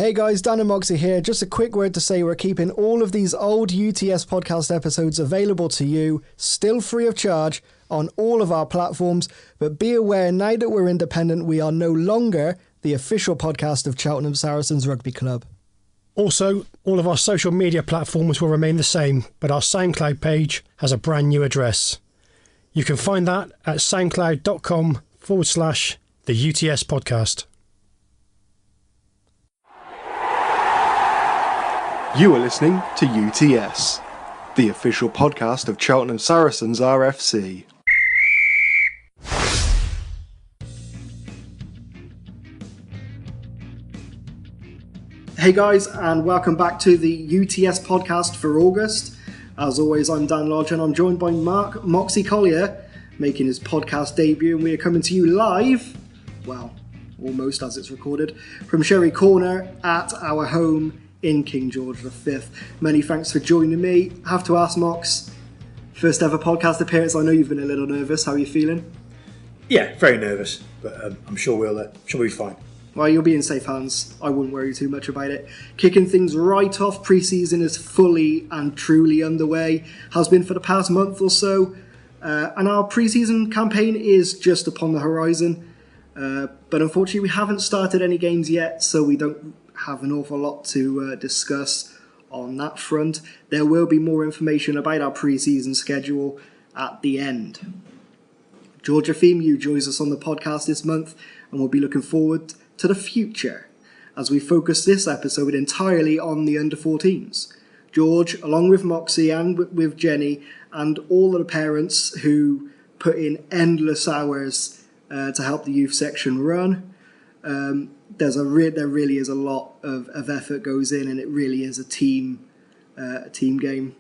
Hey guys, Dan and Moxie here. Just a quick word to say we're keeping all of these old UTS podcast episodes available to you, still free of charge, on all of our platforms. But be aware, now that we're independent, we are no longer the official podcast of Cheltenham Saracens Rugby Club. Also, all of our social media platforms will remain the same, but our SoundCloud page has a brand new address. You can find that at soundcloud.com/the UTS podcast. You are listening to UTS, the official podcast of Cheltenham Saracens RFC. Hey guys, and welcome back to the UTS podcast for August. As always, I'm Dan Lodge and I'm joined by Mark Moxie Collier, making his podcast debut, and we are coming to you live, well, almost as it's recorded, from Sherry Corner at our home in King George V. Many thanks for joining me. I have to ask, Mox, first ever podcast appearance. I know you've been a little nervous. How are you feeling? Yeah, very nervous, but I'm sure we'll be fine. Well, you'll be in safe hands. I wouldn't worry too much about it. Kicking things right off, pre-season is fully and truly underway. Has been for the past month or so. And our pre-season campaign is just upon the horizon. But unfortunately, we haven't started any games yet, so we don't have an awful lot to discuss on that front. There will be more information about our pre-season schedule at the end. George Efthymiou joins us on the podcast this month, and we'll be looking forward to the future as we focus this episode entirely on the under-14s. George, along with Moxie and with Jenny and all of the parents who put in endless hours to help the youth section run, there really is a lot of effort goes in, and it really is a team game.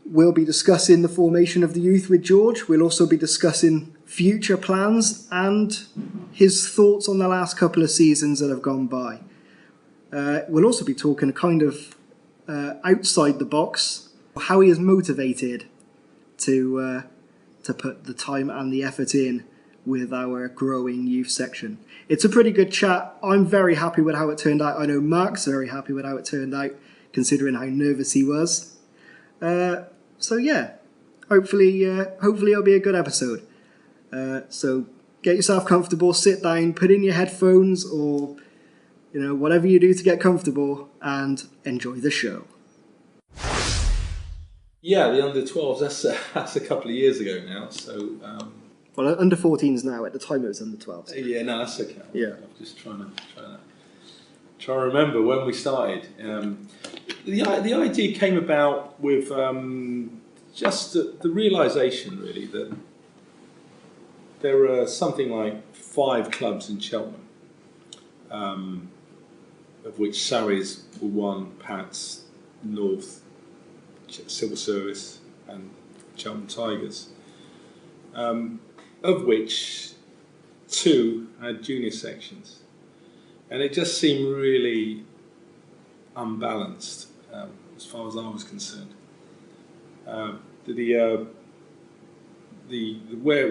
We'll be discussing the formation of the youth with George. We'll also be discussing future plans and his thoughts on the last couple of seasons that have gone by. We'll also be talking kind of outside the box, how he is motivated to put the time and the effort in with our growing youth section. It's a pretty good chat. I'm very happy with how it turned out. I know Mark's very happy with how it turned out, considering how nervous he was. So yeah, hopefully it'll be a good episode. So get yourself comfortable, sit down, put in your headphones, or whatever you do to get comfortable, and enjoy the show. Yeah, the under-12s, that's a couple of years ago now, so... Well, under-14s now. At the time it was under-12s. Yeah, no, that's okay. Yeah. I'm just trying to remember when we started. The idea came about with just the realisation, really, that there are something like 5 clubs in Cheltenham, of which Surrey's were one, Pats, North, Civil Service, and Cheltenham Tigers. Of which 2 had junior sections, and it just seemed really unbalanced as far as I was concerned. Where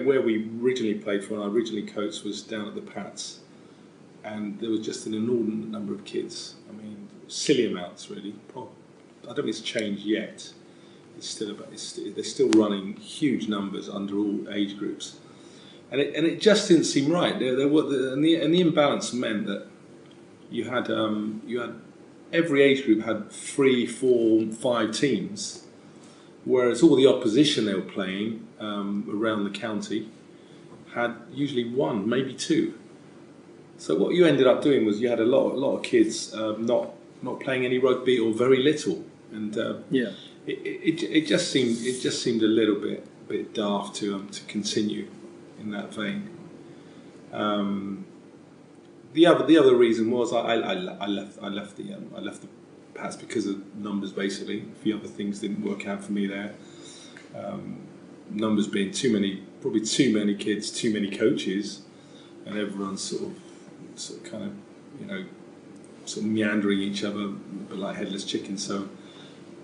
we originally played for, and I originally coached, was down at the Pats, and there was just an inordinate number of kids. I mean, silly amounts really. I don't think it's changed yet. They're still running huge numbers under all age groups. And it just didn't seem right. The imbalance meant that you had every age group had 3, 4, 5 teams, whereas all the opposition they were playing around the county had usually 1, maybe 2. So what you ended up doing was you had a lot of kids not playing any rugby or very little, and it just seemed a little bit daft to continue in that vein. The other reason was I left the Pats because of numbers, basically. A few other things didn't work out for me there. Numbers being probably too many kids, too many coaches, and everyone sort of kind of sort of meandering each other, but like headless chickens. So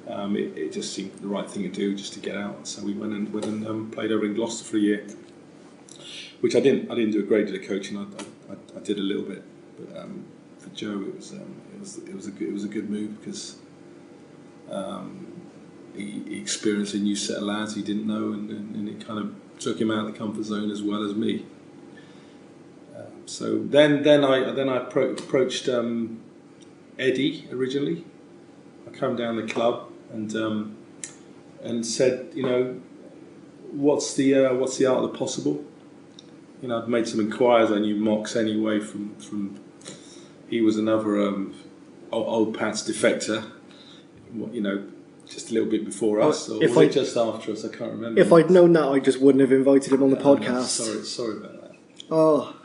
it just seemed the right thing to do, just to get out. So we went and played over in Gloucester for a year, which I didn't do a great deal of coaching. I did a little bit, but for Joe, it was a good move because he experienced a new set of lads he didn't know, and it kind of took him out of the comfort zone as well as me. So then I approached Eddie originally. I come down the club and said, what's the art of the possible? I'd made some inquiries. I knew Mox anyway from he was another old Pat's defector. Just a little bit before us, or was it just after us? I can't remember. If I'd known that, I just wouldn't have invited him on the podcast. No, sorry about that. Oh,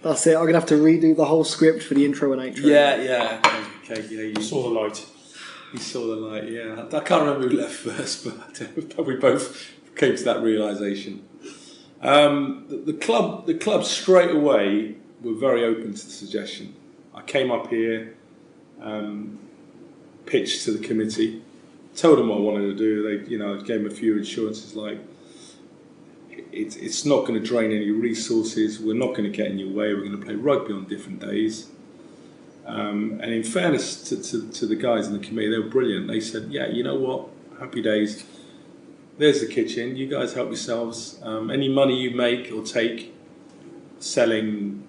that's it. I'm gonna have to redo the whole script for the intro and outro. Yeah. Okay, yeah. You Saw the light. You saw the light. Yeah, I can't remember who left first, but we both came to that realisation. The club straight away were very open to the suggestion. I came up here, pitched to the committee. Told them what I wanted to do. They, I gave them a few assurances like it's not going to drain any resources. We're not going to get in your way. We're going to play rugby on different days. And in fairness to the guys in the committee, they were brilliant. They said, "Yeah, you know what? Happy days. There's the kitchen. You guys help yourselves. Any money you make or take selling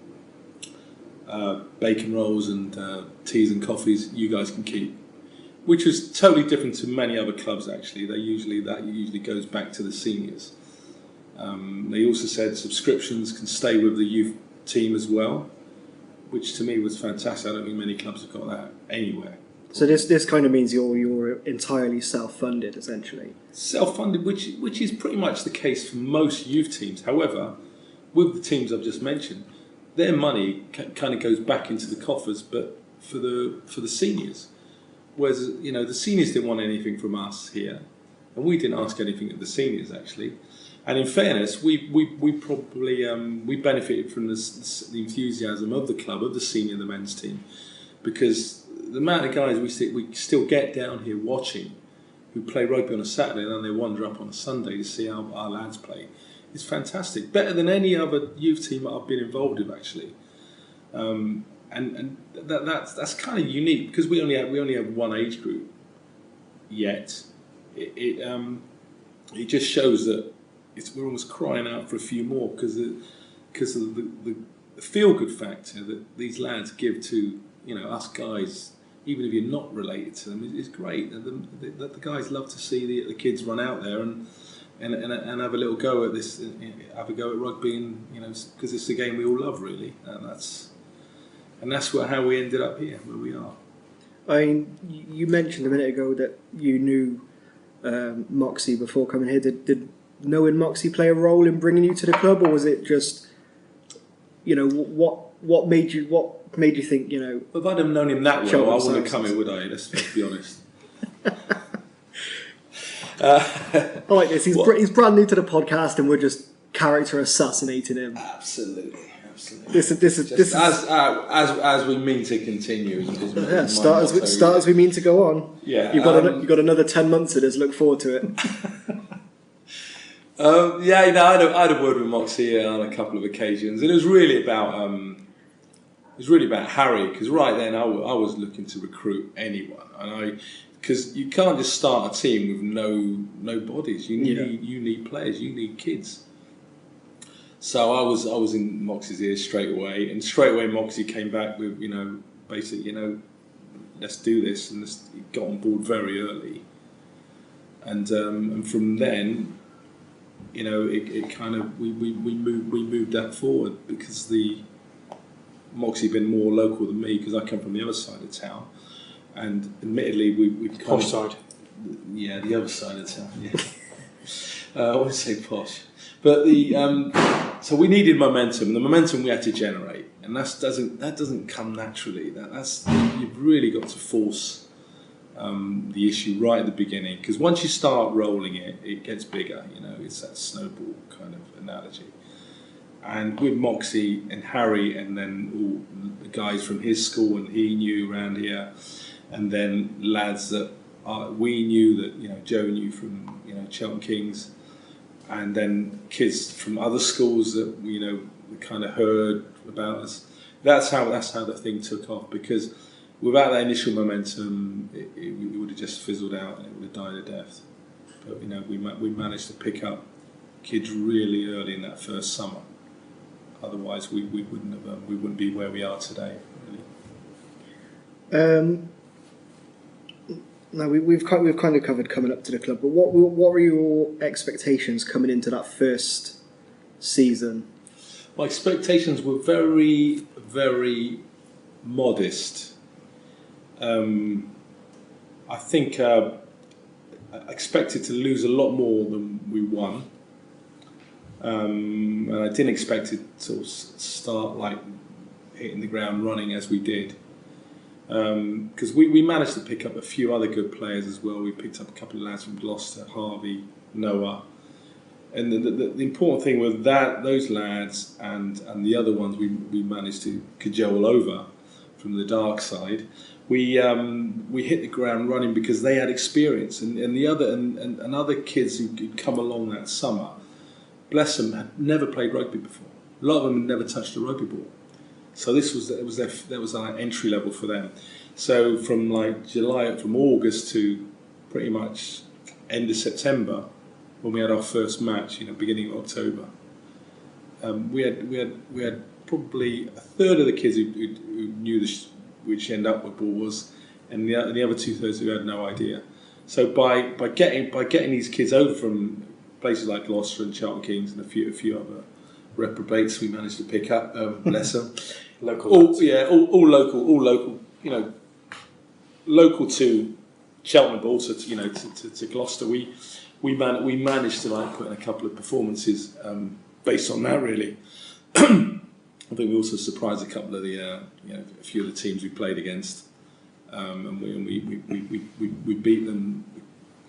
bacon rolls and teas and coffees, you guys can keep." Which was totally different to many other clubs. Actually, that usually goes back to the seniors. They also said subscriptions can stay with the youth team as well, which to me was fantastic. I don't think many clubs have got that anywhere. So this kind of means you're entirely self-funded, essentially. Self-funded, which is pretty much the case for most youth teams. However, with the teams I've just mentioned, their money kind of goes back into the coffers, but for the seniors. Whereas, the seniors didn't want anything from us here, and we didn't ask anything of the seniors actually. And in fairness, we probably we benefited from the enthusiasm of the club, of the senior, the men's team, because the amount of guys we still get down here watching, who play rugby on a Saturday and then they wander up on a Sunday to see our lads play, is fantastic. Better than any other youth team that I've been involved with actually. And that's kind of unique because we only have one age group yet. It just shows that we're almost crying out for a few more because of the feel good factor that these lads give to us guys, even if you're not related to them, is great. The guys love to see the kids run out there and have a little go at this, have a go at rugby, and because it's the game we all love really, and that's how we ended up here, where we are. I mean, you mentioned a minute ago that you knew Moxie before coming here. Did knowing Moxie play a role in bringing you to the club, or was it just, what made you think, If I'd have known him that well, I wouldn't have come here, would I? Let's be honest. I like this. He's brand new to the podcast, and we're just character assassinating him. Absolutely. This is as we mean to continue. Start as we mean to go on. Yeah, you've got another 10 months of this. Look forward to it. I had a word with Moxie on a couple of occasions, and it was really about Harry, because right then I was looking to recruit anyone, because you can't just start a team with no bodies. You need players, you need kids. So I was in Moxie's ear straight away, and straight away Moxie came back with basically let's do this, and he got on board very early, and from then it kind of we moved that forward, because the Moxie been more local than me because I come from the other side of town, and admittedly we Posh side. Yeah, the other side of town. Yeah, I wouldn't say posh. But so we needed momentum, and the momentum we had to generate, and that doesn't come naturally. That's you've really got to force the issue right at the beginning, because once you start rolling it gets bigger. It's that snowball kind of analogy. And with Moxie and Harry, and then all the guys from his school and he knew around here, and then lads that we knew that Joe knew from Cheltenham Kings. And then kids from other schools that we kind of heard about us. that's how the thing took off, because without that initial momentum, it would have just fizzled out and it would have died a death. But we managed to pick up kids really early in that first summer. Otherwise, we wouldn't be where we are today. Really. Now we've kind of covered coming up to the club, but what were your expectations coming into that first season? My expectations were very, very modest. I think I expected to lose a lot more than we won, and I didn't expect it to start like hitting the ground running as we did. Because we managed to pick up a few other good players as well. We picked up a couple of lads from Gloucester, Harvey, Noah, and the important thing was that those lads and the other ones we managed to cajole over from the dark side. We hit the ground running because they had experience, and the other kids who'd come along that summer, bless them, had never played rugby before. A lot of them had never touched a rugby ball. So that was our entry level for them. So from August to pretty much end of September, when we had our first match, beginning of October, we had probably a third of the kids who knew which end up with ball was, and the other 2/3 who had no idea. So by getting these kids over from places like Gloucester and Charlton Kings and a few other reprobates we managed to pick up, bless them. All local, local to Cheltenham, but also to Gloucester. We managed to put in a couple of performances based on that, really. I think we also surprised a couple of a few of the teams we played against, and we beat them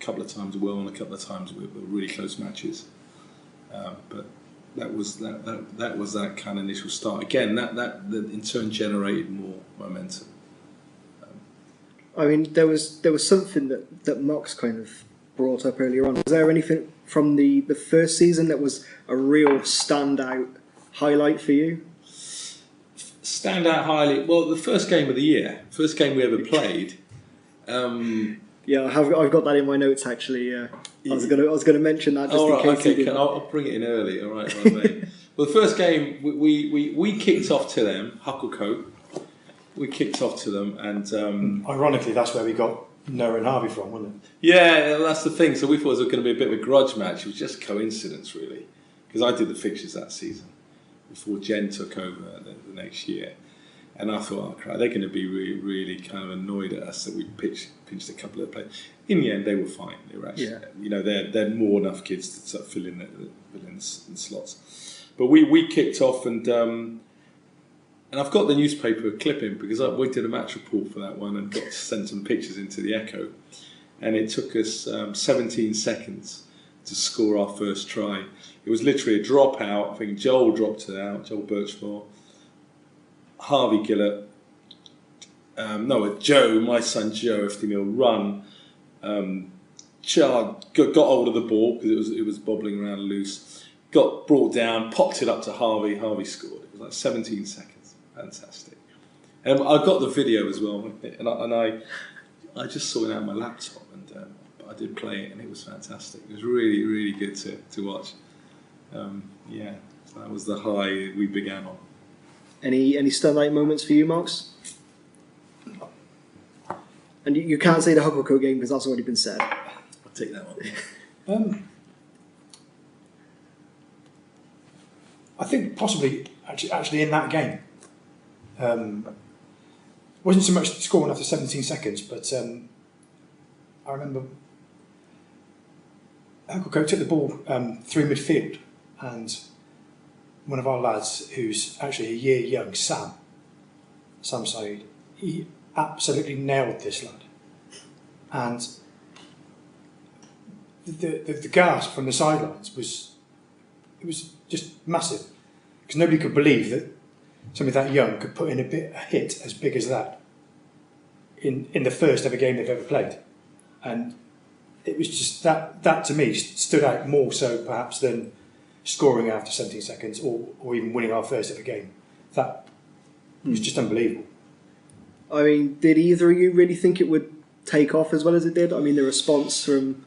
a couple of times well and a couple of times with really close matches, but. That was that kind of initial start. Again, that in turn generated more momentum. I mean, there was something that Mox kind of brought up earlier on. Was there anything from the first season that was a real standout highlight for you? Standout highlight? Well, the first game of the year, first game we ever played. Yeah, I've got that in my notes actually. I was gonna mention that just in case. Okay, I'll bring it in early. All right, mate. Well, the first game we kicked off to them, Hucklecote. We kicked off to them, and ironically, that's where we got Noah and Harvey from, wasn't it? Yeah, that's the thing. So we thought it was going to be a bit of a grudge match. It was just coincidence, really, because I did the fixtures that season before Jen took over the next year. And I thought, oh crap, they're going to be really, really kind of annoyed at us that we pinched a couple of players. In the end, they were fine. They were actually, they're more enough kids to sort of fill in the slots. But we kicked off, and I've got the newspaper clipping because we did a match report for that one and got to send some pictures into the Echo. And it took us 17 seconds to score our first try. It was literally a drop out. I think Joel dropped it out, Joel Birchmore. Harvey Gillett, Joe, my son Joe, Efthymiou, run. Chard got hold of the ball because it was bobbling around loose. Got brought down, popped it up to Harvey. Harvey scored. It was like 17 seconds. Fantastic. And I got the video as well, and I just saw it out on my laptop, and I did play it, and it was fantastic. It was really, really good to watch. So that was the high we began on. Any standout moments for you, Marks? And you can't say the Hucklecote game because that's already been said. I'll take that one. I think possibly actually in that game, wasn't so much scoring after 17 seconds, but I remember Hucklecote took the ball through midfield, and one of our lads, who's actually a year young, Sam Said, he absolutely nailed this lad. And the gasp from the sidelines was just massive, because nobody could believe that somebody that young could put in a hit as big as that in the first ever game they've ever played. And it was just that to me stood out more so perhaps than scoring after 17 seconds or even winning our first ever game. It was just unbelievable. I mean, did either of you really think it would take off as well as it did? I mean, the response from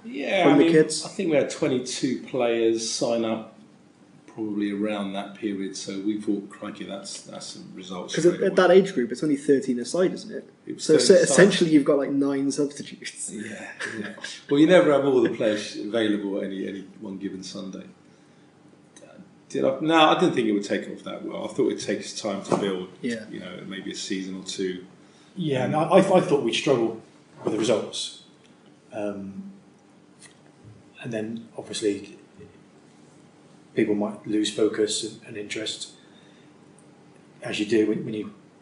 the kids. I think we had 22 players sign up probably around that period, so we thought, crikey, that's some results. Because at that age group, it's only 13 a side, isn't it? So essentially, you've got like 9 substitutes. Yeah. Well, you never have all the players available at any one given Sunday. No, I didn't think it would take off that well. I thought it'd take its time to build. Yeah. Maybe a season or two. Yeah, and I thought we'd struggle with the results, and then obviously people might lose focus and interest, as you do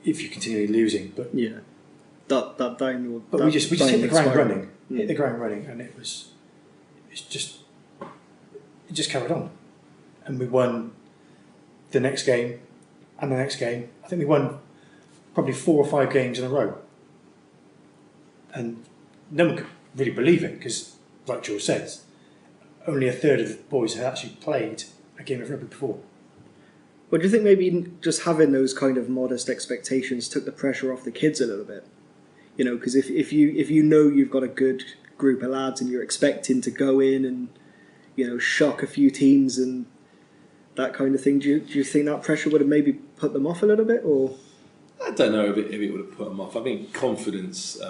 if you're continually losing. But yeah, we just hit the ground running. Hit the ground running, and it just carried on, and we won the next game and the next game. I think we won probably 4 or 5 games in a row, and no one could really believe it because, like George says, only a third of the boys had actually played a game of rugby before. Well, do you think maybe just having those kind of modest expectations took the pressure off the kids a little bit? Because if you know you've got a good group of lads and you're expecting to go in and shock a few teams and that kind of thing, do you think that pressure would have maybe put them off a little bit, or? I don't know if it would have put them off. I think confidence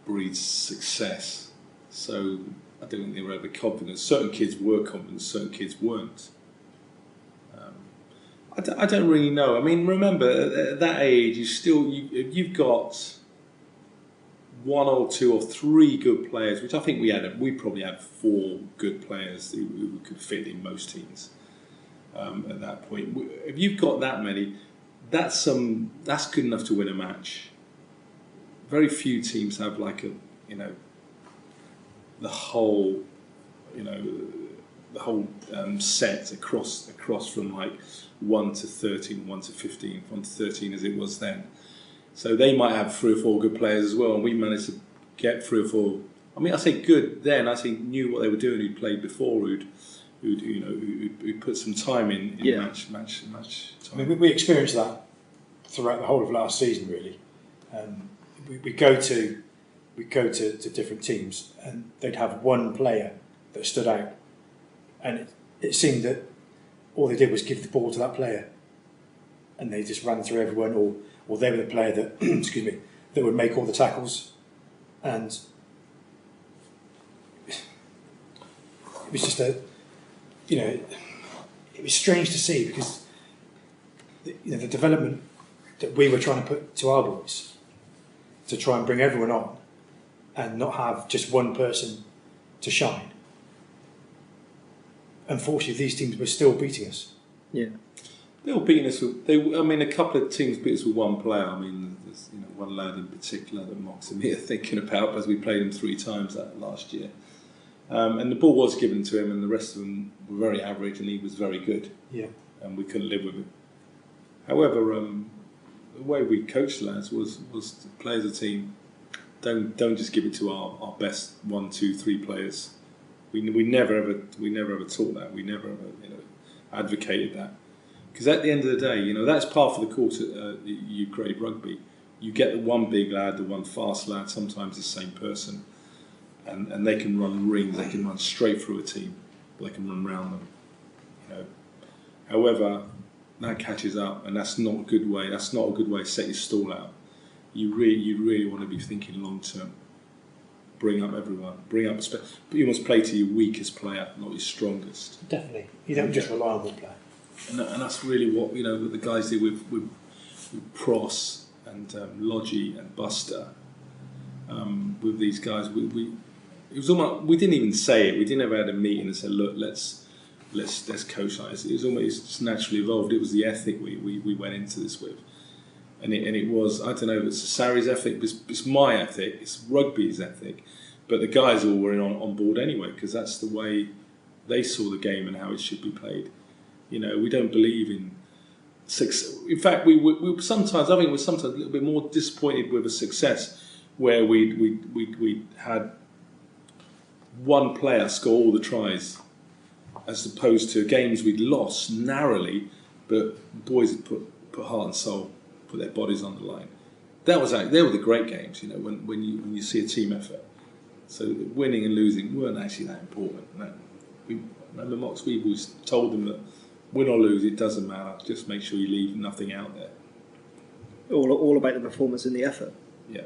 breeds success. So I don't think they were ever confident. Certain kids were confident, certain kids weren't. I don't really know. I mean, remember, at that age, you've got 1 or 2 or 3 good players, which I think we probably had 4 good players who could fit in most teams at that point. If you've got that many, that's good enough to win a match. Very few teams have the whole set across from like 1 to 13, 1 to 15, 1 to 13 as it was then. So they might have 3 or 4 good players as well, and we managed to get 3 or 4. I mean, I say good then. I think knew what they were doing. Who'd played before. Who'd put some time in match time. I mean, we experienced that throughout the whole of last season, really. We go to different teams, and they'd have one player that stood out, and it seemed that all they did was give the ball to that player, and they just ran through everyone, or they were the player that that would make all the tackles, and it was just it was strange to see, because the development that we were trying to put to our boys to try and bring everyone on and not have just one person to shine. Unfortunately, these teams were still beating us. Yeah, they were beating us. A couple of teams beat us with one player. I mean, there's one lad in particular that Mox and me are thinking about, as we played him 3 times that last year. And the ball was given to him, and the rest of them were very average, and he was very good. Yeah, and we couldn't live with it. However, the way we coached the lads was to play as a team. Don't just give it to our best 1, 2, 3 players. We never ever taught that. We never ever advocated that, because at the end of the day, that's part of the course at U grade rugby. You get the one big lad, the one fast lad, sometimes the same person, and they can run rings. They can run straight through a team. They can run round them. However, that catches up, and that's not a good way. That's not a good way to set your stall out. You really want to be thinking long term. Bring up everyone. But you must play to your weakest player, not your strongest. Definitely. You don't just rely on one player. And that's really what the guys did with Pross and Logie and Buster. With these guys, it was almost, we didn't even say it. We didn't ever have a meeting and say, look, let's coach like this. It was almost just naturally evolved. It was the ethic we went into this with. And it was, I don't know, it's Sari's ethic, it's my ethic, it's rugby's ethic, but the guys all were on board anyway, because that's the way they saw the game and how it should be played. We don't believe in success. In fact, we sometimes, I think we're sometimes a little bit more disappointed with a success where we had one player score all the tries, as opposed to games we'd lost narrowly, but boys had put put heart and soul, put their bodies on the line. They were the great games, you know, when you see a team effort. So winning and losing weren't actually that important. No. Remember Mox, we always told them that win or lose, it doesn't matter. Just make sure you leave nothing out there. All about the performance and the effort. Yeah.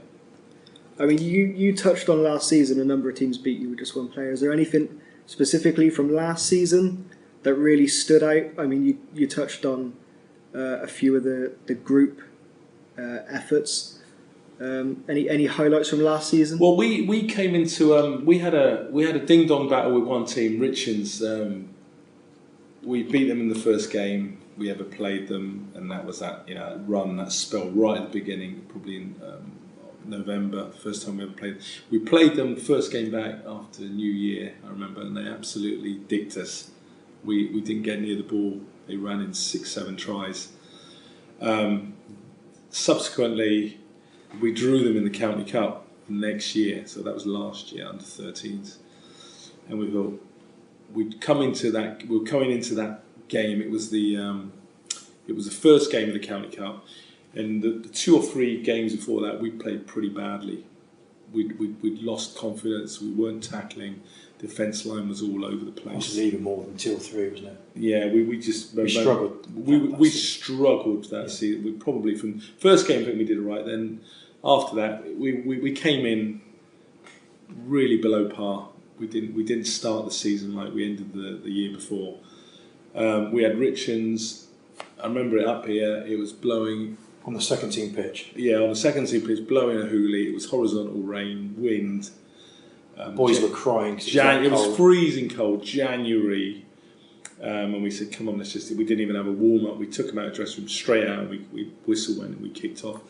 I mean, you touched on last season, a number of teams beat you with just one player. Is there anything specifically from last season that really stood out? I mean, you touched on a few of the group efforts. Any highlights from last season? Well, we came into we had a ding dong battle with one team, Richards. We beat them in the first game we ever played them, and that was that run, that spell right at the beginning, probably in November, the first time we ever played. We played them the first game back after New Year, I remember, and they absolutely dicked us. We didn't get near the ball. They ran in 6-7 tries. Subsequently, we drew them in the County Cup next year, so that was last year, under 13s, and we thought we were coming into that game. It was the first game of the County Cup, and the 2 or 3 games before that we played pretty badly. We'd lost confidence. We weren't tackling. Defence line was all over the place. It was even more than 2 or 3, wasn't it? Yeah, we struggled. We struggled that season. We probably from first game I think we did it right. Then after that we came in really below par. We didn't start the season like we ended the year before. We had Richards. I remember it up here. It was blowing on the second team pitch. Yeah, on the second team pitch, blowing a hoolie. It was horizontal rain, wind. Boys were crying. It was freezing cold, January, and we said, "Come on, let's just." We didn't even have a warm up. We took them out of the dressing room straight out. We whistled when we kicked off.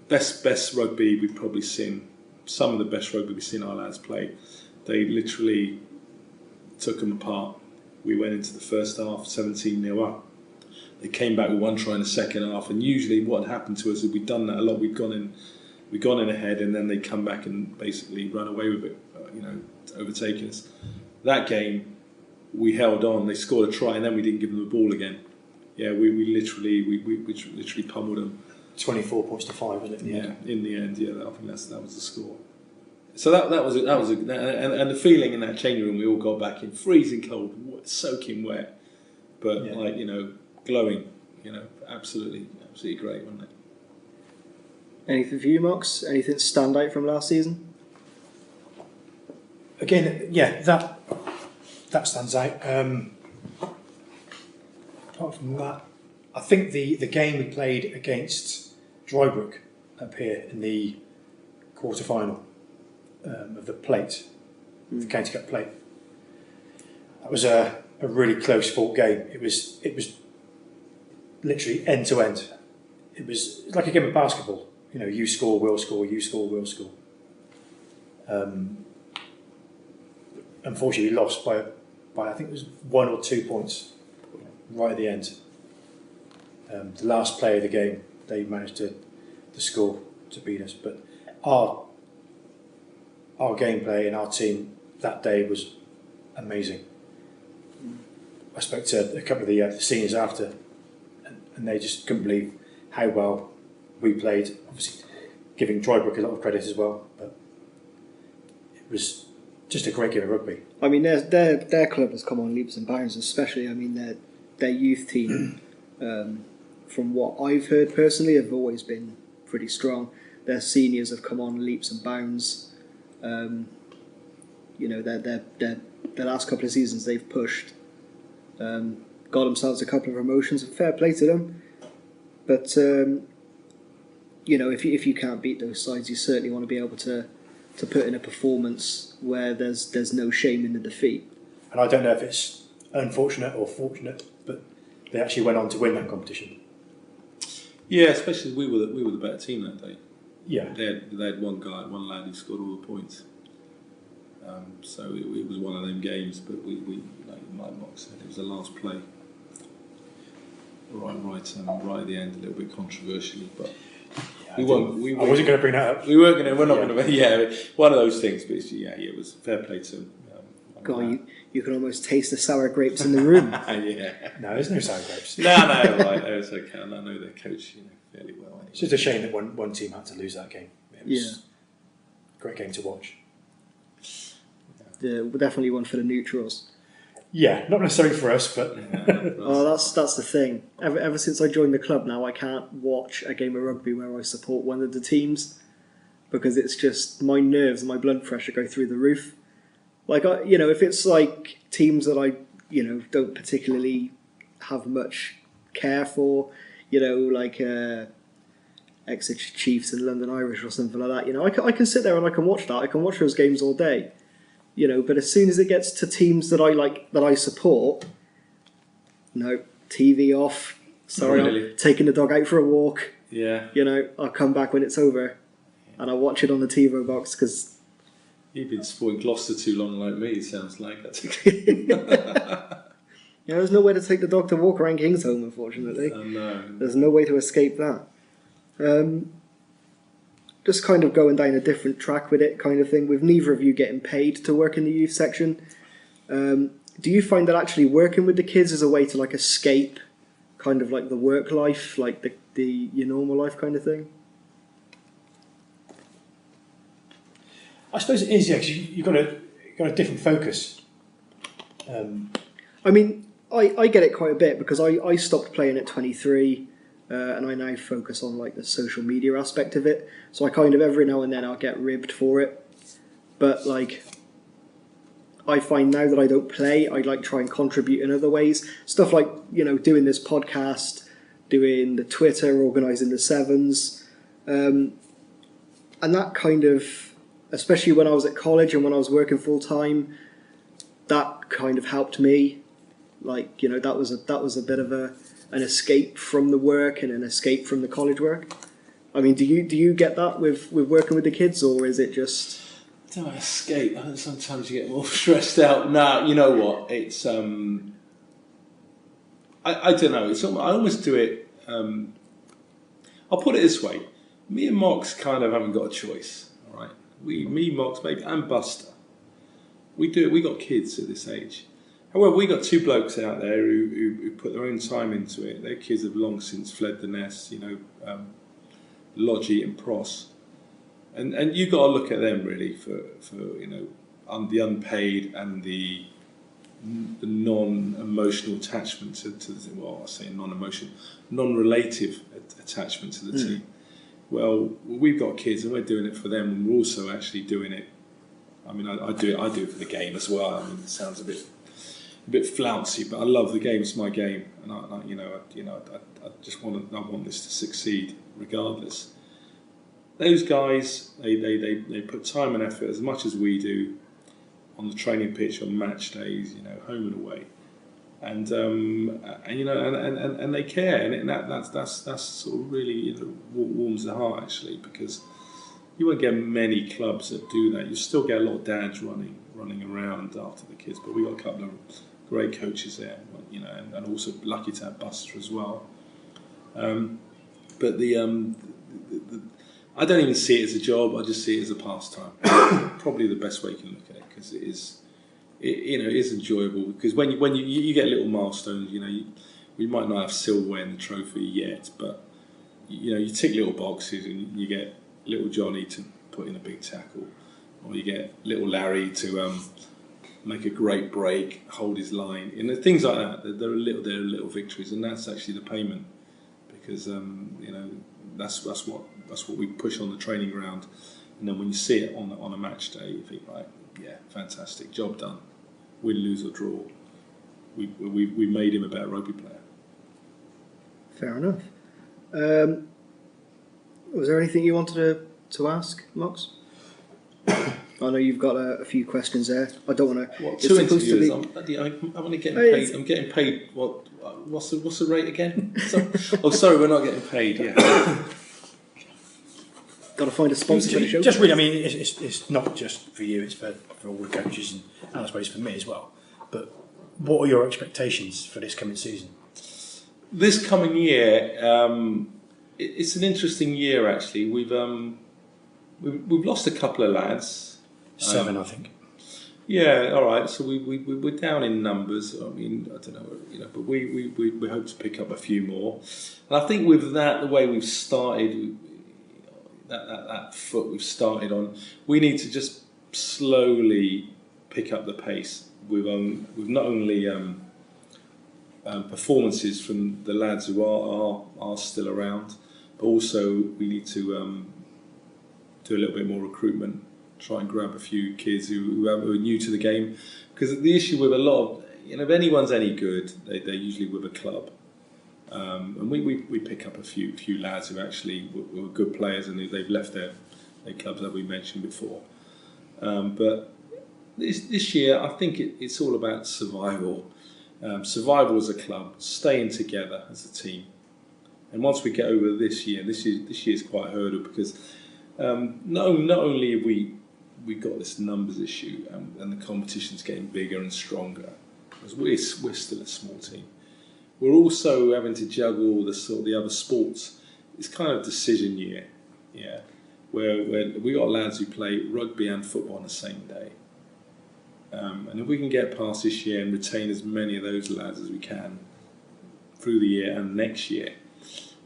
Best rugby we've probably seen. Some of the best rugby we've seen our lads play. They literally took them apart. We went into the first half 17-0 up. They came back with one try in the second half, and usually what had happened to us is we'd done that a lot. We'd gone in ahead, and then they'd come back and basically run away with it, overtaking us. That game, we held on. They scored a try, and then we didn't give them the ball again. Yeah, we literally pummeled them. 24 points to 5, wasn't it? In the end, I think that was the score. So that was and the feeling in that changing room, we all got back in freezing cold, soaking wet, but glowing, absolutely great, wasn't it? Anything for you, Mox? Anything stand out from last season? Again, that stands out. Apart from that, I think the game we played against Drybrook up here in the quarter-final of the plate, the County Cup plate, that was a really close fought game. It was literally end to end. It was like a game of basketball. You score, we'll score, you score, we'll score. Unfortunately, we lost by I think it was 1 or 2 points right at the end. The last play of the game, they managed to score to beat us. But our gameplay and our team that day was amazing. I spoke to a couple of the seniors after, and they just couldn't believe how well we played. Obviously, giving Drybrook a lot of credit as well, but it was just a great game of rugby. I mean, their club has come on leaps and bounds, especially. I mean, their youth team, from what I've heard personally, have always been pretty strong. Their seniors have come on leaps and bounds. Their last couple of seasons they've pushed, got themselves a couple of promotions, and fair play to them. But if you can't beat those sides, you certainly want to be able to put in a performance where there's no shame in the defeat. And I don't know if it's unfortunate or fortunate, but they actually went on to win that competition. Yeah, especially we were the better team that day. Yeah, they had one lad who scored all the points. So it was one of them games, but we like Mox said, it was the last play. Right at the end, a little bit controversially, but I wasn't going to bring that up. We're not going to. Yeah, one of those things. But it was fair play to them. God, you can almost taste the sour grapes in the room. Yeah. No, there's no sour grapes. No, right. It's okay. I know their coach, fairly well. Anyway. It's just a shame that one team had to lose that game. It was a great game to watch. Yeah, definitely one for the neutrals. Yeah, not necessarily for us, but Oh, that's the thing. Ever since I joined the club now, I can't watch a game of rugby where I support one of the teams because it's just my nerves and my blood pressure go through the roof. Like, if it's like teams that I, don't particularly have much care for, like Exeter Chiefs and London Irish or something like that, I can sit there and I can watch that. I can watch those games all day. But as soon as it gets to teams that I like, that I support, no, TV off. Sorry, Really? I'm taking the dog out for a walk. Yeah. I'll come back when it's over, and I'll watch it on the TiVo box because. You've been supporting Gloucester too long, like me. It sounds like that's. There's no way to take the dog to walk around Kingsholm, unfortunately. No. There's no way to escape that. Just kind of going down a different track with it, kind of thing. With neither of you getting paid to work in the youth section, do you find that actually working with the kids is a way to like escape, kind of like the work life, like your normal life kind of thing? I suppose it is, yeah, because you've got a different focus. I mean, I get it quite a bit because I stopped playing at 23. And I now focus on like the social media aspect of it. So I kind of every now and then I'll get ribbed for it. But like, I find now that I don't play, I like try and contribute in other ways. Stuff like, doing this podcast, doing the Twitter, organising the sevens. And that kind of, especially when I was at college and when I was working full time, that kind of helped me. Like, that was a bit of an escape from the work and an escape from the college work. I mean, do you get that with working with the kids, or is it just? I don't escape. I think sometimes you get more stressed out. No, you know what? It's I don't know. I almost do it. I'll put it this way: me and Mox kind of haven't got a choice. All right, me, Mox, maybe, and Buster. We do it. We got kids at this age. However, we got two blokes out there who put their own time into it. Their kids have long since fled the nest, Logie and Pros, and you got to look at them really for the unpaid and the non-emotional attachment to the, well, I say non-emotional, non-relative attachment to the team. Well, we've got kids and we're doing it for them, and we're also actually doing it. I mean, I do it for the game as well. I mean, it sounds a bit flouncy, but I love the game. It's my game, and I just want this to succeed regardless. Those guys, they put time and effort as much as we do on the training pitch on match days, home and away, and they care, and that's sort of really warms the heart actually, because you won't get many clubs that do that. You still get a lot of dads running around after the kids, but we got a couple of great coaches there, and also lucky to have Buster as well. But I don't even see it as a job. I just see it as a pastime. Probably the best way you can look at it, because it is enjoyable. Because when you get little milestones, we might not have silverware in the trophy yet, but you tick little boxes and you get little Johnny to put in a big tackle, or you get little Larry to make a great break, hold his line, things like that. They're little victories, and that's actually the payment, because that's what we push on the training ground, and then when you see it on a match day, you think, right, yeah, fantastic, job done, win, lose or draw, we made him a better rugby player. Fair enough. Was there anything you wanted to ask, Mox? I know you've got a few questions there. I don't want to. What, 2 interviews? I'm only getting paid. I'm getting paid. What's the rate again? Sorry, we're not getting paid. Yeah. Got to find a sponsor for the show. Just really, I mean, it's not just for you. It's for all the coaches, and I suppose for me as well. But what are your expectations for this coming season? This coming year, it's an interesting year actually. We've lost a couple of lads. 7, I think. Yeah, all right. So we're down in numbers. I mean, I don't know, but we hope to pick up a few more. And I think with that, the way we've started, that foot we've started on, we need to just slowly pick up the pace with not only performances from the lads who are still around, but also we need to do a little bit more recruitment. Try and grab a few kids who are new to the game, because the issue with a lot of, if anyone's any good, they're usually with a club, and we pick up a few lads who actually were good players and they've left their clubs, as we mentioned before. But this year, I think it's all about survival. Survival as a club, staying together as a team, and once we get over this year is quite a hurdle, because not only have we've got this numbers issue, and the competition's getting bigger and stronger, because we're still a small team. We're also having to juggle the other sports. It's kind of decision year, yeah, where we got lads who play rugby and football on the same day. And if we can get past this year and retain as many of those lads as we can through the year and next year,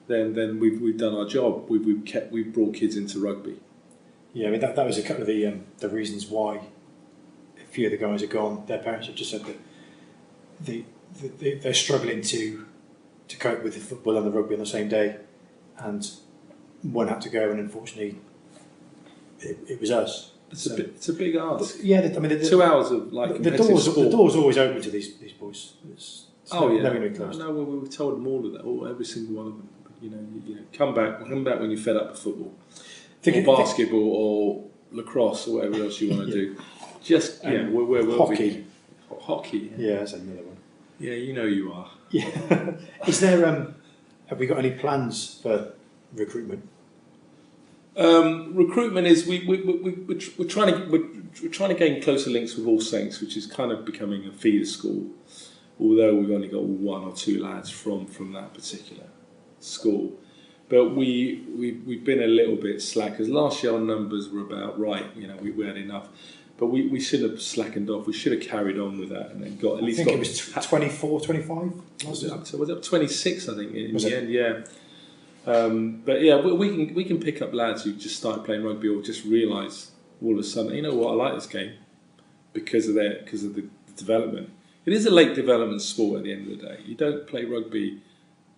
then we've done our job. We've brought kids into rugby. Yeah, I mean that was a couple of the reasons why a few of the guys are gone. Their parents have just said that they're struggling to cope with the football and the rugby on the same day, and one had to go, and unfortunately, it was us. It's a big ask. Yeah, I mean, 2 hours of the door's always open to these boys. It's never going to be closed. No, we've told them all of that, every single one of them. You know, come back when you're fed up with football, or basketball, or lacrosse, or whatever else you want to do. Just we're hockey. Hockey. Yeah, that's another one. Yeah, you are. Yeah. Is there? Have we got any plans for recruitment? Recruitment is we're trying to gain closer links with All Saints, which is kind of becoming a feeder school. Although we've only got 1 or 2 lads from that particular school, but we've been a little bit slack, because last year our numbers were about right. We had enough, but we should have slackened off. We should have carried on with that, and then got at least. I think it was 24, 25. Was it up 26? I think in the end, yeah. But yeah, we can pick up lads who just started playing rugby, or just realise all of a sudden, you know what, I like this game because of the development. It is a late development sport at the end of the day. You don't play rugby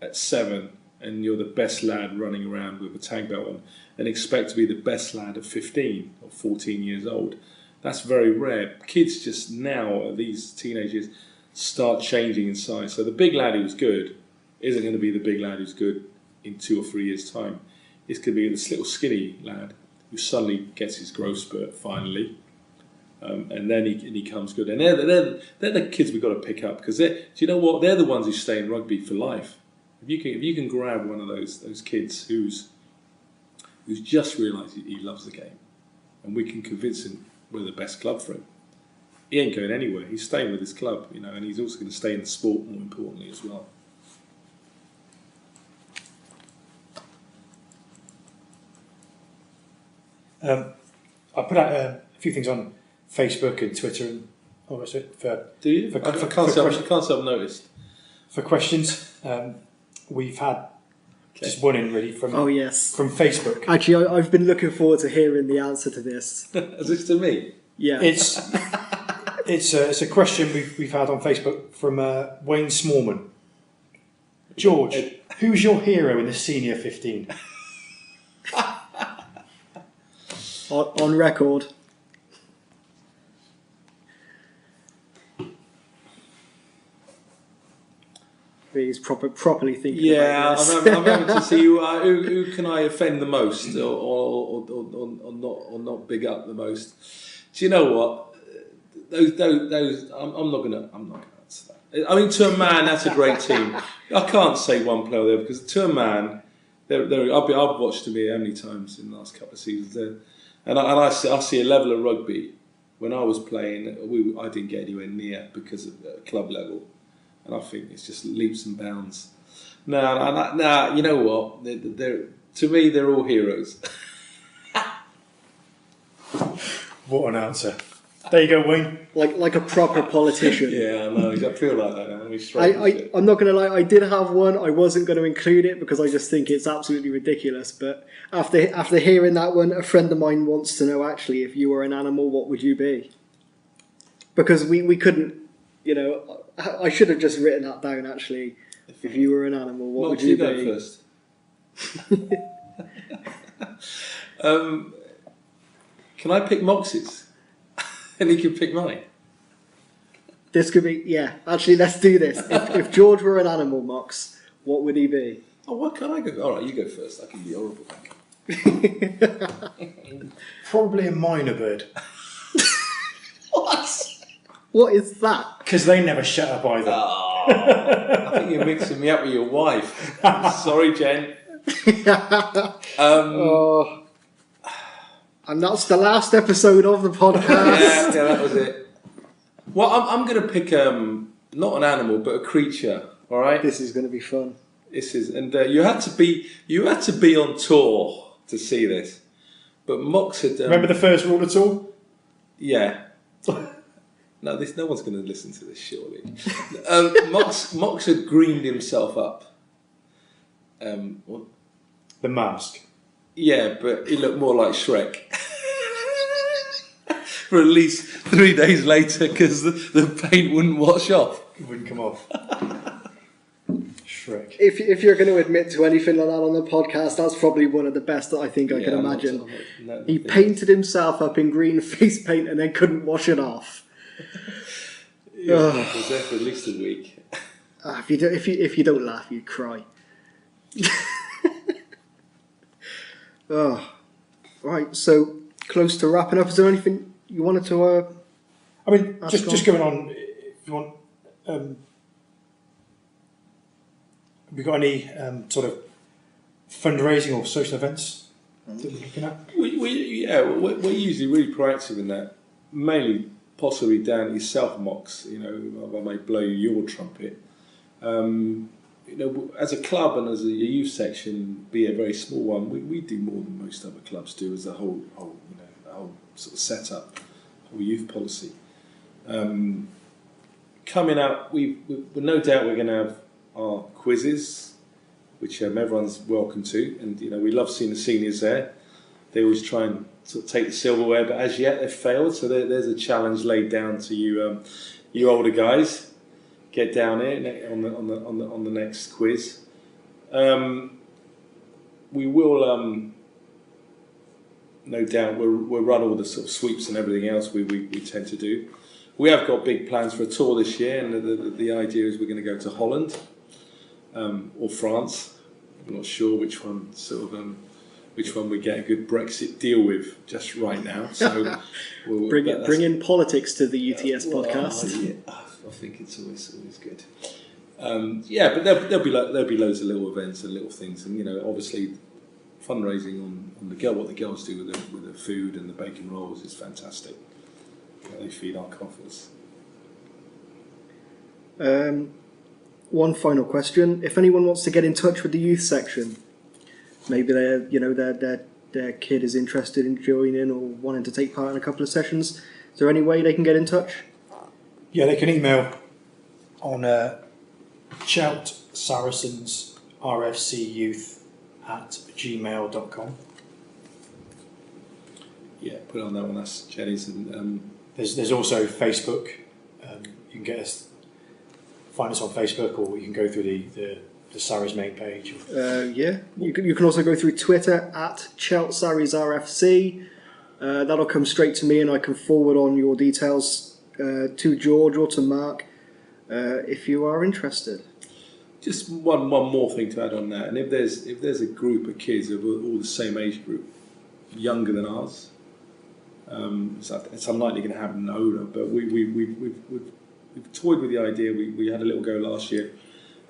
at 7 and you're the best lad running around with a tag belt on and expect to be the best lad at 15 or 14 years old. That's very rare. Kids just now, these teenagers, start changing in size. So the big lad who's good isn't going to be the big lad who's good in 2 or 3 years' time. It's going to be this little skinny lad who suddenly gets his growth spurt finally, and then he comes good. And they're the kids we've got to pick up, because do you know what? They're the ones who stay in rugby for life. If you can grab one of those kids who's just realised he loves the game, and we can convince him we're the best club for him, he ain't going anywhere. He's staying with his club, and he's also going to stay in the sport, more importantly, as well. I put out a few things on Facebook and Twitter and all that sort. Do you? I can't say I've noticed. For questions, we've had just one in really from from Facebook. Actually, I've been looking forward to hearing the answer to this. Is this to me? Yeah. It's a question we've had on Facebook from Wayne Smallman. George, who's your hero in the senior 15? On record. He's properly thinking about this. I'm having to see who can I offend the most, or not big up the most. Do you know what? Those I'm not gonna answer that. I mean, to a man, that's a great team. I can't say one player there, because to a man, I've watched them here how many times in the last couple of seasons. And I see a level of rugby. When I was playing, I didn't get anywhere near because of club level. And I think it's just leaps and bounds. No, you know what? To me, they're all heroes. What an answer. There you go, Wayne. like a proper politician. Yeah, I know. I feel like that now. I'm not going to lie, I did have one. I wasn't going to include it because I just think it's absolutely ridiculous. But after hearing that one, a friend of mine wants to know, actually, if you were an animal, what would you be? Because we couldn't, I should have just written that down, actually. If you were an animal, what would you be? Go first. Can I pick Mox's? And he can pick mine. This could be, yeah. Actually, let's do this. If George were an animal, Mox, what would he be? Oh, what can I go? All right, you go first. I can be horrible. Probably a minor bird. What? What is that? Because they never shut up either. Oh, I think you're mixing me up with your wife. Sorry, Jen. And that's the last episode of the podcast. yeah, that was it. Well, I'm going to pick not an animal, but a creature. All right. This is going to be fun. This is, and you had to be on tour to see this. But Mox had. Remember the first rule at all? Yeah. No, no one's going to listen to this, surely. Mox had greened himself up. The mask. Yeah, but he looked more like Shrek. For at least 3 days later, because the paint wouldn't wash off. It wouldn't come off. Shrek. If you're going to admit to anything like that on the podcast, that's probably one of the best that I think I can imagine. He painted himself up in green face paint and then couldn't wash it off. Yeah, I was there for at least a week. If you don't laugh, you'd cry. Right, so close to wrapping up. Is there anything you wanted to? I mean, just going on. If you want, have we got any sort of fundraising or social events that we're looking at? We're usually really proactive in that. Mainly, possibly down to yourself, Mox. I may blow your trumpet. As a club and as a youth section, be a very small one, we do more than most other clubs do as a whole sort of setup, whole youth policy. Coming up, we no doubt we're going to have our quizzes, which everyone's welcome to, and we love seeing the seniors there. They always try and sort of take the silverware, but as yet they've failed. So there's a challenge laid down to you, you older guys. Get down here on the next quiz. We will no doubt we'll run all the sort of sweeps and everything else we tend to do. We have got big plans for a tour this year, and the idea is we're going to go to Holland or France. I'm not sure which one we get a good Brexit deal with just right now. So bring in politics to the UTS podcast. I think it's always good. But there'll be loads of little events and little things, and obviously fundraising on what the girls do with the food and the bacon rolls is fantastic. They feed our coffers. One final question: if anyone wants to get in touch with the youth section, maybe their kid is interested in joining or wanting to take part in a couple of sessions, is there any way they can get in touch? Yeah, they can email on choutsaracensrfcyouth@gmail.com. Yeah, put it on that one. That's Jenny's. And there's also Facebook. You can find us on Facebook, or you can go through the Sarries main page. You can also go through Twitter @CheltSarriesRFC. That'll come straight to me, and I can forward on your details to George or to Mark if you are interested. Just one more thing to add on that, and if there's a group of kids of all the same age group, younger than ours, it's unlikely going to happen older. But we've toyed with the idea. We had a little go last year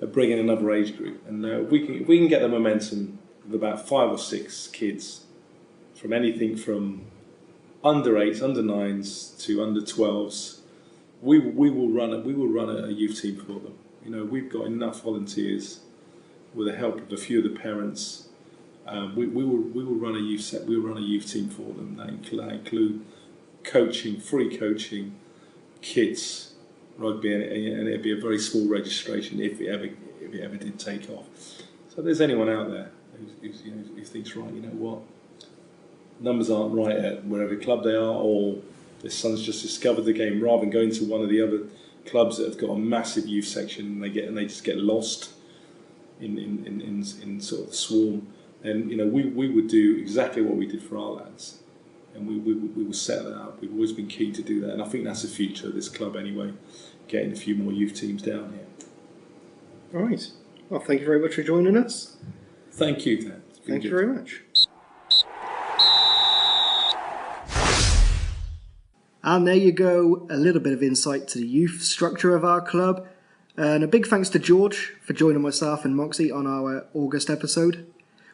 of bringing another age group, and if we can get the momentum of about 5 or 6 kids from anything from under 8s, under 9s to under 12s. We will run a youth team for them. We've got enough volunteers with the help of a few of the parents. We will run a youth set. We'll run a youth team for them. That include coaching, free coaching, kits, rugby, and it'd be a very small registration if it ever did take off. So if there's anyone out there who thinks, right, you know what, numbers aren't right at wherever club they are, or their son's just discovered the game, rather than going to one of the other clubs that have got a massive youth section, and they just get lost in sort of swarm. And we would do exactly what we did for our lads, and we would set that up. We've always been keen to do that, and I think that's the future of this club anyway, getting a few more youth teams down here. All right. Well, thank you very much for joining us. Thank you, Dan. Thank you very much. And there you go, a little bit of insight to the youth structure of our club. And a big thanks to George for joining myself and Moxie on our August episode.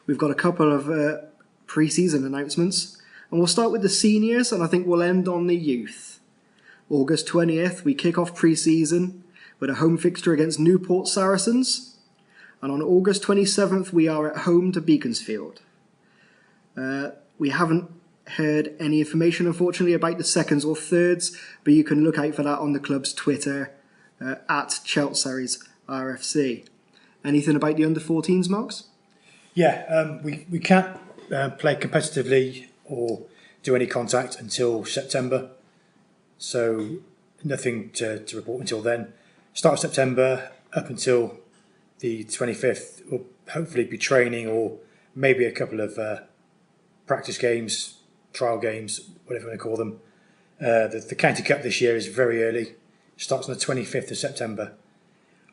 We've got a couple of pre-season announcements. And we'll start with the seniors, and I think we'll end on the youth. August 20th, we kick off pre-season with a home fixture against Newport Saracens. And on August 27th, we are at home to Beaconsfield. We haven't heard any information, unfortunately, about the seconds or thirds, but you can look out for that on the club's Twitter at Chelsea RFC. Anything about the under-14s, Marks? Yeah, we can't play competitively or do any contact until September, so nothing to report until then. Start of September up until the 25th, we'll hopefully be training, or maybe a couple of practice games, trial games, whatever you want to call them. The County Cup this year is very early. Starts on the 25th of September.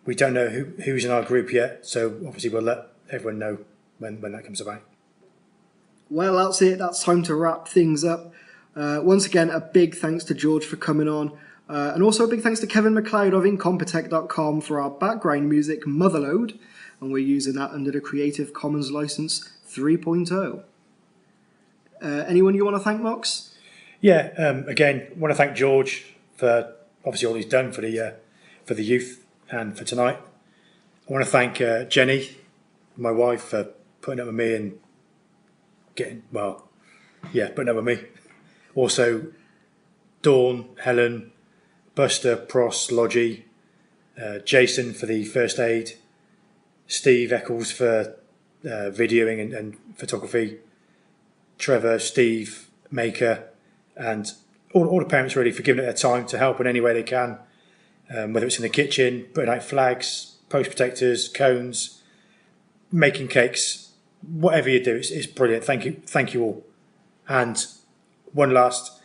We don't know who's in our group yet, so obviously we'll let everyone know when that comes about. Well, that's it. That's time to wrap things up. Once again, a big thanks to George for coming on. And also a big thanks to Kevin McLeod of Incompetech.com for our background music, Motherload. And we're using that under the Creative Commons License 3.0. Anyone you want to thank, Mox? Yeah, again, want to thank George for obviously all he's done for the youth and for tonight. I want to thank Jenny, my wife, for putting up with me and putting up with me. Also, Dawn, Helen, Buster, Pross, Lodgy, Jason for the first aid, Steve Eccles for videoing and photography, Trevor, Steve, Maker, and all the parents really for giving it their time to help in any way they can, whether it's in the kitchen, putting out flags, post protectors, cones, making cakes, whatever you do, it's brilliant. Thank you all. And one last,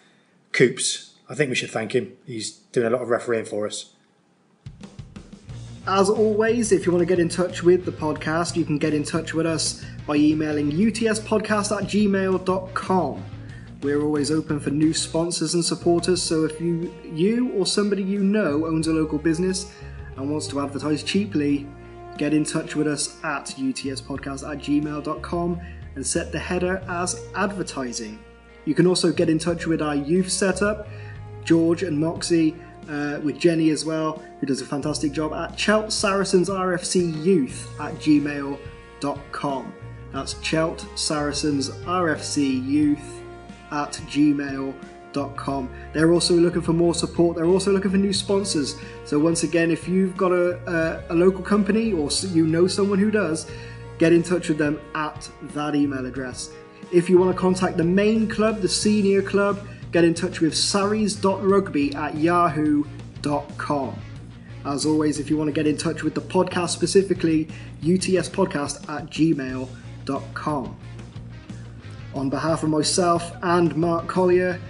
Coops. I think we should thank him. He's doing a lot of refereeing for us. As always, if you want to get in touch with the podcast, you can get in touch with us by emailing utspodcast@gmail.com. We're always open for new sponsors and supporters, so if you or somebody you know owns a local business and wants to advertise cheaply, get in touch with us at utspodcast@gmail.com and set the header as advertising. You can also get in touch with our youth setup, George and Moxie, with Jenny as well, who does a fantastic job at Chelt Saracens RFC Youth @gmail.com. That's Chelt Saracens RFC Youth @gmail.com. They're also looking for more support. They're also looking for new sponsors. So once again, if you've got a local company or you know someone who does, get in touch with them at that email address. If you want to contact the main club, the senior club, get in touch with saris.rugby@yahoo.com. As always, if you want to get in touch with the podcast specifically, utspodcast@gmail.com. On behalf of myself and Mark Collier,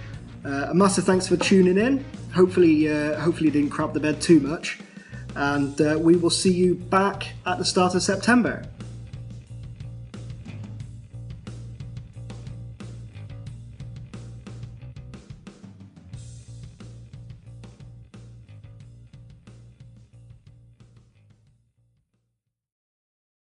a massive thanks for tuning in. Hopefully you didn't crap the bed too much. And we will see you back at the start of September.